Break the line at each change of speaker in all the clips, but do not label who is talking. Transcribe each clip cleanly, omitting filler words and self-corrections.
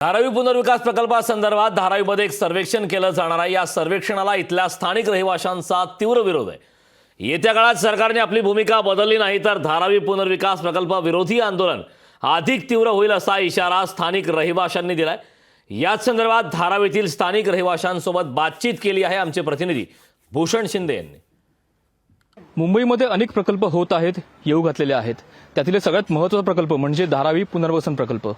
धारावी पुनर्विकास प्रकल्पासंदर्भात धारावीमध्ये एक सर्वेक्षण केलं जाणार आहे। या सर्वेक्षणाला इथल्या स्थानिक रहिवाशांचा तीव्र विरोध आहे। येत्या काळात सरकारने आपली भूमिका बदलली नाही तर धारावी पुनर्विकास प्रकल्प विरोधी आंदोलन अधिक तीव्र होईल असा इशारा स्थानिक रहिवाशांनी दिलाय। याच संदर्भात धारावीतील स्थानिक रहिवाशांसोबत बातचीत केली आहे आमचे प्रतिनिधी भूषण शिंदे यांनी।
मुंबईमध्ये अनेक प्रकल्प होत आहेत, येऊ घातलेले आहेत। त्यातील सगळ्यात महत्त्वाचा प्रकल्प म्हणजे धारावी पुनर्वसन प्रकल्प,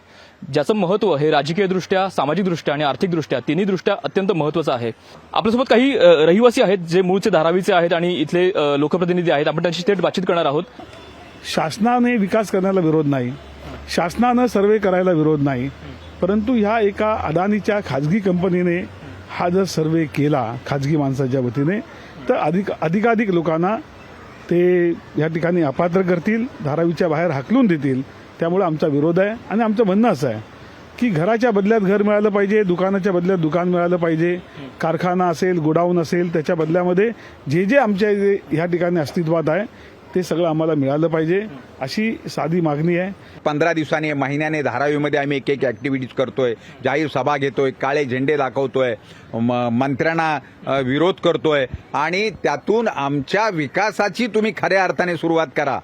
ज्याचं महत्त्व हे राजकीयदृष्ट्या, सामाजिकदृष्ट्या आणि आर्थिकदृष्ट्या तिन्ही दृष्ट्या अत्यंत महत्त्वाचं आहे। आपल्यासोबत काही रहिवासी आहेत जे मूळचे धारावीचे आहेत आणि इथले लोकप्रतिनिधी आहेत। आपण त्यांची थेट बातचीत करणार आहोत।
शासनाने विकास करण्याला विरोध नाही, शासनानं सर्वे करायला विरोध नाही, परंतु ह्या एका अदानीच्या खाजगी कंपनीने हा जर सर्वे केला खाजगी माणसाच्या वतीने तर अधिकाधिक लोकांना ते या ठिकाणी अपात्र करतील, धारावीच्या बाहेर हाकलून देतील। त्यामुळे आमचा विरोध आहे आणि आमचं म्हणणं असं आहे की घराच्या बदल्यात घर मिळालं पाहिजे, दुकानाच्या बदल्यात दुकान मिळालं पाहिजे, कारखाना असेल, गोडाऊन असेल, त्याच्या बदल्यामध्ये जे जे आमच्या या ठिकाणी अस्तित्वात आहे ते सगळं आम्हाला मिळालं पाहिजे, अशी साधी मागणी आहे।
15 दिवसांनी महिन्याने धारावीमध्ये आम्ही एक ऍक्टिव्हिटीज करतोय, जाहीर सभा घेतोय, काळे झेंडे दाखवतोय, मंत्र्यांना विरोध करतोय आणि त्यातून आमच्या विकासाची तुम्ही खऱ्या अर्थाने सुरुवात करा।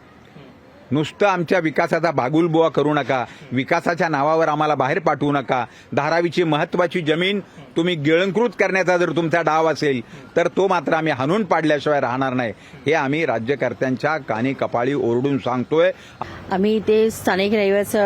नुसतं आमच्या विकासाचा भागुलबुवा करू नका, विकासाच्या नावावर आम्हाला बाहेर पाठवू नका। धारावीची महत्वाची जमीन तुम्ही गिळंकृत करण्याचा जर तुमचा डाव असेल तर तो मात्र आम्ही हाणून पाडल्याशिवाय राहणार नाही, हे आम्ही राज्यकर्त्यांच्या कानी कपाळी ओरडून सांगतोय।
आम्ही इथे स्थानिक रहिवासी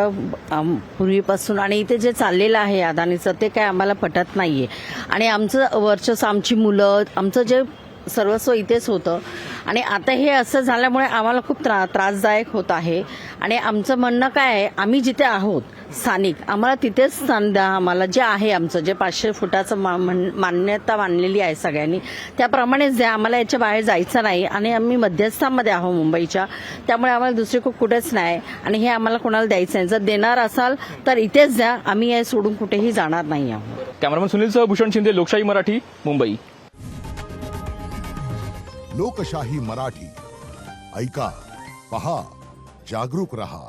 पूर्वीपासून आणि इथे जे चाललेलं आहे अदानीचं ते काय आम्हाला पटत नाहीये आणि आमचं वर्चस्व, आमची मुलं, आमचं जे सर्वस्व इथेच होतं आणि आता हे असं झाल्यामुळे आम्हाला खूप त्रासदायक होत आहे। आणि आमचं म्हणणं काय आहे, आम्ही जिथे आहोत स्थानिक, आम्हाला तिथेच स्थान द्या। आम्हाला जे आहे आमचं जे 500 फुटाचं मान्यता मानलेली आहे सगळ्यांनी त्याप्रमाणेच द्या। आम्हाला याच्या बाहेर जायचं नाही आणि आम्ही मध्यस्थांमध्ये आहोत मुंबईच्या, त्यामुळे आम्हाला दुसरी कुठेच नाही आणि हे आम्हाला कोणाला द्यायचं नाही। जर देणार असाल तर इथेच द्या, आम्ही हे सोडून कुठेही जाणार नाही आहोत।
कॅमेरामन सुनीलसह भूषण शिंदे, लोकशाही मराठी, मुंबई।
लोकशाही मराठी, ऐका, पहा, जागरूक रहा।